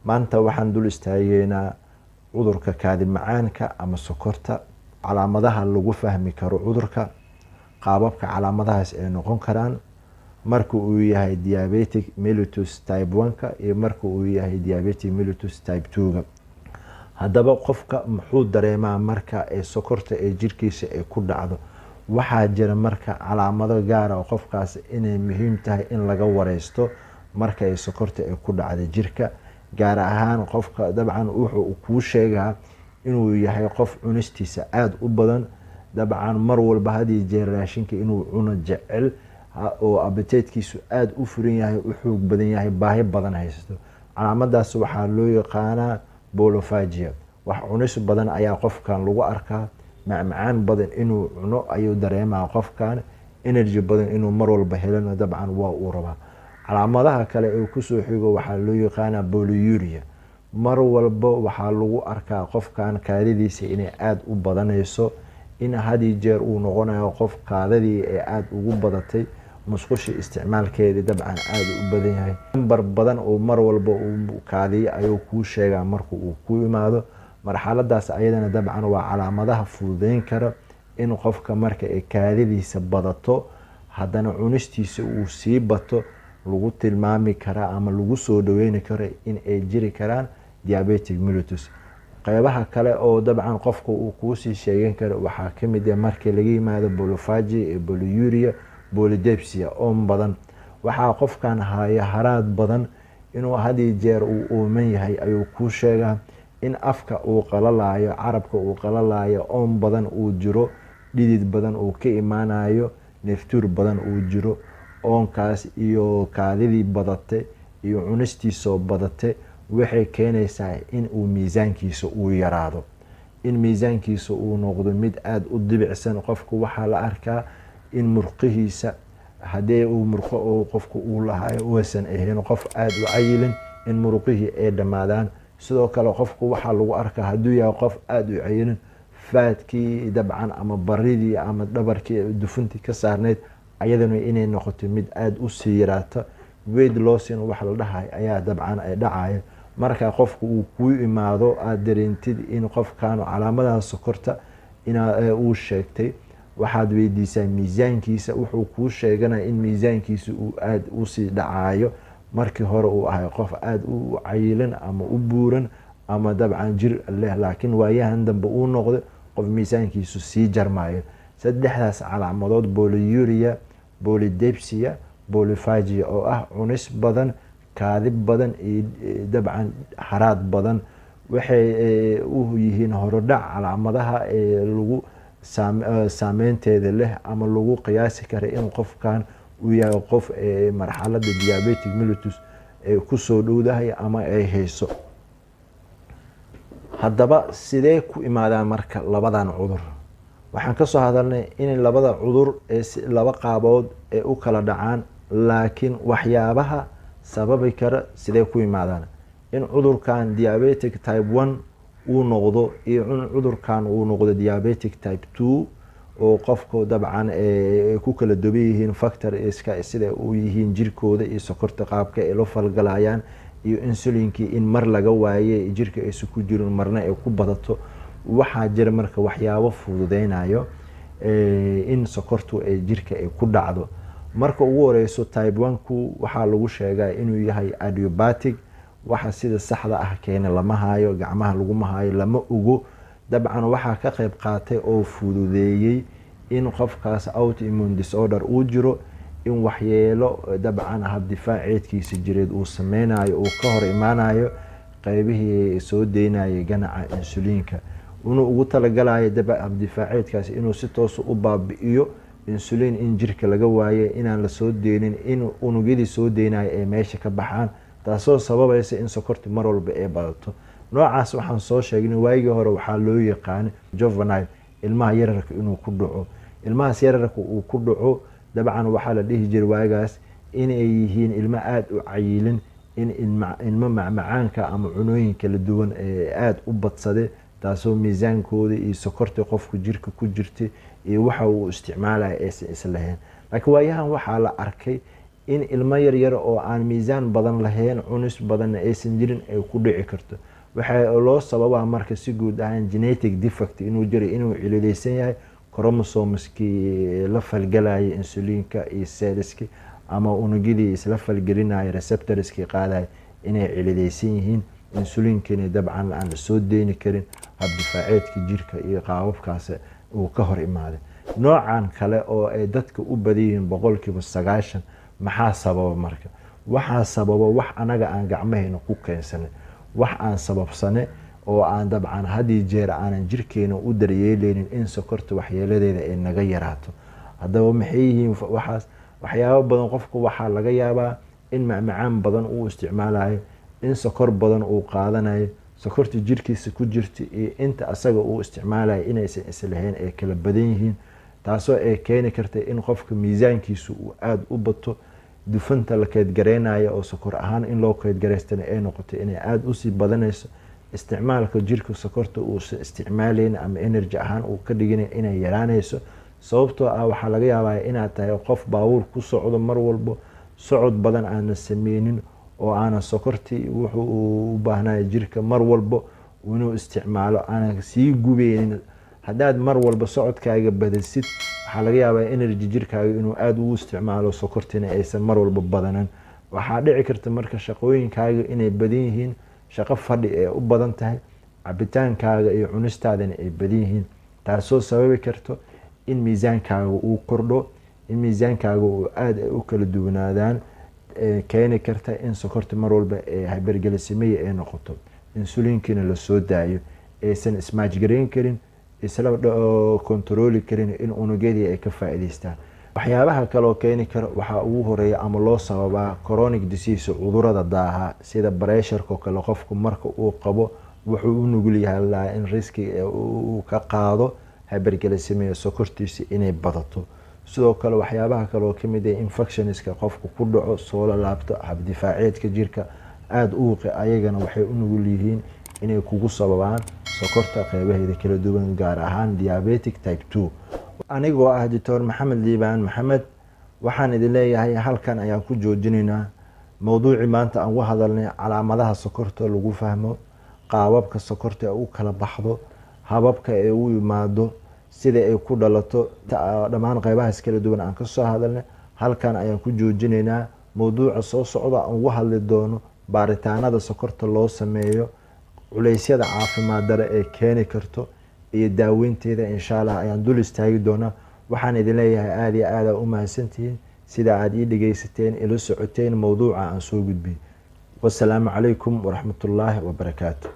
maanta waxaan dul istaageynaa cudurka kaadi macaanka ama sokorta, calaamadaha lagu fahmi karo cudurka, qaababka calaamadahaas ay noqon karaan marka uu yahay diabetic mellitus type 1 iyo marka uu yahay diabetic mellitus type 2. haddaba qofka muxuu dareemaa marka ay sokorta ee jirkiisa ay ku dhacdo? waxaa jira marka calaamado gaar ah qofkaas inay muhiim tahay in laga wareysto marka ay sokorta ay ku dhacdo jirka, gaar ahaan qofka dabcan wuxuu kuu sheegaa inuu yahay qof cunistiisa aada u badan, dabcan mar walba hadii jeer raashinka inuu cuno jecel oo appetite-kiisu aada u furan yahay, u xoog badan yahay, baahi badan haysto. calaamadaas waxaa loo yaqaanaa bolophagia. wax cunis badan ayaa qofkan lagu arkaa, macmacaan badan inuu cuno ayuu dareemaa qofkan, energy badan inuu mar walba helana dabcan waa uu rabaa. calaamadaha kale ee kusoo xigo waxaa loo yaqaanaa polyuria. mar walba waxaa lagu arkaa qofkan kaadidiisa inay aada u badanayso, in hadii jeer uu noqonayo qof kaadadii ee aada ugu badatay, musqushi isticmaalkeedii dabcan aada u badan yahay, nambar badan oo mar walba uu kaadiyo ayuu kuu sheegaa marka uu ku imaado. marxaladaas ayadana dabcan waa calaamadaha fududeyn kara in qofka marka ay kaadidiisa badato haddana cunistiisa uu sii bato lagu tilmaami karaa ama lagu soo dhaweyni karo in ay jiri karaan diabetic mellitus. qeybaha kale oo dabcan qofka uu kuusii sheegan karo waxaa kamid ah markii laga yimaado bolophagia, polyuria, polydipsia oon badan. waxaa qofkan haya haraad badan, inuu hadii jeer uu ooman yahay ayuu kuu sheegaa, in afka uu qalalayo, carabka uu qalalayo, oon badan uu jiro, dhidid badan uu ka imaanayo, neeftuur badan uu jiro. oonkaas iyo kaadidii badate iyo cunistiisoo badate waxay keenaysaa in uu miisaankiisa uu yaraado, in miisaankiisa uu noqdo mid aada u dibicsan. qofka waxaa la arkaa in murqihiisa hadii uu murqo oo qofka uu lahayo uusan ahayn qof aada u cayilin, in murqihii ay dhamaadaan. sidoo kale qofka waxaa lagu arkaa hadduu yahay qof aada u cayilin, faadkii dabcan ama baridii ama dhabarkii dufuntii ka saarneyd ayadana inay noqoto mid aada u sii yaraata. weight loss wax la dhahay ayaa dabcan ay dhacaya marka qofka uu ku imaado aada dareentid in qofkan calaamadaha sokorta uu sheegtay. waxaad weydiisaa miisaankiisa, wuxuu kuu sheeganaya in miisaankiisa uu aada usii dhacayo. markii hore uu ahay qof aada u cayilan ama u buuran ama dabcan jir leh, laakiin waayahan dambe uu noqday qof miisaankiisu sii jarmayo. saddexdaas calaamadood polyuria, polydipsia, bolophagia oo ah cunis badan, kaadi badan iyo dabcan haraad badan, waxay u yihiin horodhac calaamadaha ee lagu saameynteeda leh ama lagu qiyaasi kara in qofkan uu yahay qof marxalada diabetic mellitus ay kusoo dhowdahay ama ay hayso. haddaba sidee ku imaadaan marka labadan cudur? waxaan kasoo hadalnay in labada cudur ee laba qaabood ee u kala dhacaan, laakiin waxyaabaha sababi kara sidee ku imaadaan. in cudurkan diabetic type 1 uu noqdo iyo in cudurkan uu noqdo diabetic type 2 oo qofku dabcan ku kala duwan yihiin factor iska sida uu yihiin jirkooda iyo sokorta qaabka ay la falgalayaan, iyo insulinkii in mar laga waaye jirka ay ku jirin marna ay ku badato. waxaa jira marka waxyaabo fududeynayo in sokortu ay jirka ay ku dhacdo. marka ugu horeyso type 1ku waxaa lagu sheegaa inuu yahay adiabatic. waxa sida saxda ah keena lama hayo, gacmaha laguma hayo, lama ogo. dabcan waxaa ka qayb qaatay oo fududeeyey in qofkaas autoimmune disorder uu jiro, in waxyeelo dabcan habdifaaceedkiisa jireed uu sameynayo, uu ka hor imaanayo qaybihii soo deynayay ganaca insulinka, inuu ugu talagalayo habdifaaceedkaas inuu si toos u baabi'iyo insulin, in jirka laga waayo, inaan lasoo deynin, in unugyadii soo deynayo ay meesha ka baxaan, taasoo sababaysa in sokorti mar walba ay badato. noocaas waxaan soo sheegnay waagii hore waxaa loo yaqaan juvenile, ilmaha yararka inuu ku dhaco. ilmahaas yararka uu ku dhaco dabcan waxaa la dhihi jiray waagaas inay yihiin ilmo aada u cayilin, in ilmo macmacaanka ama cunooyin kala duwan ee aada u badsade, taasoo miisaankooda iyo sokorta qofku jirka ku jirtay iyo waxa uu isticmaalaya aysan islahayn. laakiin waayahan waxaa la arkay in ilmo yaryar oo aan miisaan badan lahayn cunus badanna aysan jirin ay ku dhici karto. waxaa loo sababaa marka si guud ahaan genetic defect inuu jiro, inuu cilileysan yahay chromosomeski la falgalaya insulinka iyo cellski ama unugyadii isla falgelinaya receptorski qaadaya inay cilileysan yihiin, insulinkina dabcan aan soo deyni karin, habdifaaceedka jirka iyo qaababkaas uu ka hor imaaday. noocan kale oo ay dadka u badan yihiin 90% maxaa sababa marka? waxaa sababa wax anaga aan gacmahayna ku keensanay, wax aan sababsane oo aan dabcan hadii jeer aanan jirkeena u daryeeleynin in sokorta waxyeeladeeda ay naga yaraato. haddaba maxay yihiin waxaas? waxyaabo badan qofku waxaa laga yaabaa in macmacaan badan uu isticmaalayo, in sokor badan uu qaadanayo, sokorta jirkiisa ku jirta iyo inta asaga uu isticmaalayo inaysan islahayn ay kala badan yihiin, taasoo ay keeni karta in qofka miisaankiisu uu aada u bato, dufanta la keedgareynayo oo sokor ahaan in loo keedgareystana ay noqoto inay aada usii badanayso, isticmaalka jirka sokorta uusan isticmaalayn ama energy ahaan uu ka dhigin inay yaraanayso. sababtoo ah waxaa laga yaabaa inaad tahay qof baabuur ku socdo mar walbo, socod badan aanan sameynin oo aanan sokortii wuxuu u baahnaya jirka mar walbo inuu isticmaalo aanan sii gubeynin. haddaad mar walba socodkaaga badasid waxaa laga yaabaa energy jirkaaga inuu aada ugu isticmaalo, sokortina aysan mar walba badanan. waxaa dhici karta marka shaqooyinkaaga inay badan yihiin, shaqo fadhi ay u badan tahay, cabitaankaaga iyo cunistaadana ay badan yihiin, taasoo sababi karto in miisaankaaga uu kordho, in miisaankaaga uu aada u kala duwanaadaan, keeni karta in sokorta mar walba hyperglycemia ay noqoto, insulinkina lasoo daayo, aysan ismaajgareyn karin, isla kontrooli karin in unugyadii ay ka faa'iidaystaan. waxyaabaha kaloo keeni kara waxaa ugu horeeya ama loo sababaa chronic disease, cudurada daaha sida pressureka kale. qofku marka uu qabo wuxuu u nugul yahay in riski uu ka qaado hyperglycemia, sokortiisa inay badato. sidoo kale waxyaabaha kaloo kamid ah infectionska qofku ku dhaco, soo laabto, habdifaaceedka jirka aada uuqi, ayagana waxay u nugul yihiin inay kugu sababaan sokorta qeybaheeda kala duwan, gaar ahaan diabetic type 2. anigoo ah Dr. Maxamed Liibaan Maxamed, waxaan idin leeyahay halkan ayaan ku joojinaynaa mowduucii maanta aan uga hadalnay calaamadaha sokorta lagu fahmo, qaababka sokorta ay u kala baxdo, hababka ay u yimaado, sida ay ku dhalato, dhammaan qeybahaas kala duwan aan ka soo hadalnay. halkan ayaan ku joojinaynaa. mowduuca soo socda aan uga hadli doono baaritaanada sokorta loo sameeyo, culeysyada caafimaad dare ee keeni karto iyo daaweynteeda insha Allah ayaan dul istaagi doonaa. waxaan idin leeyahay aada iyo aada u mahadsantihiin sida aad ii dhegeysateen, ila socoteen mowduuca aan soo gudbiyey. wassalaamu calaykum waraxmatullaahi wabarakaatu.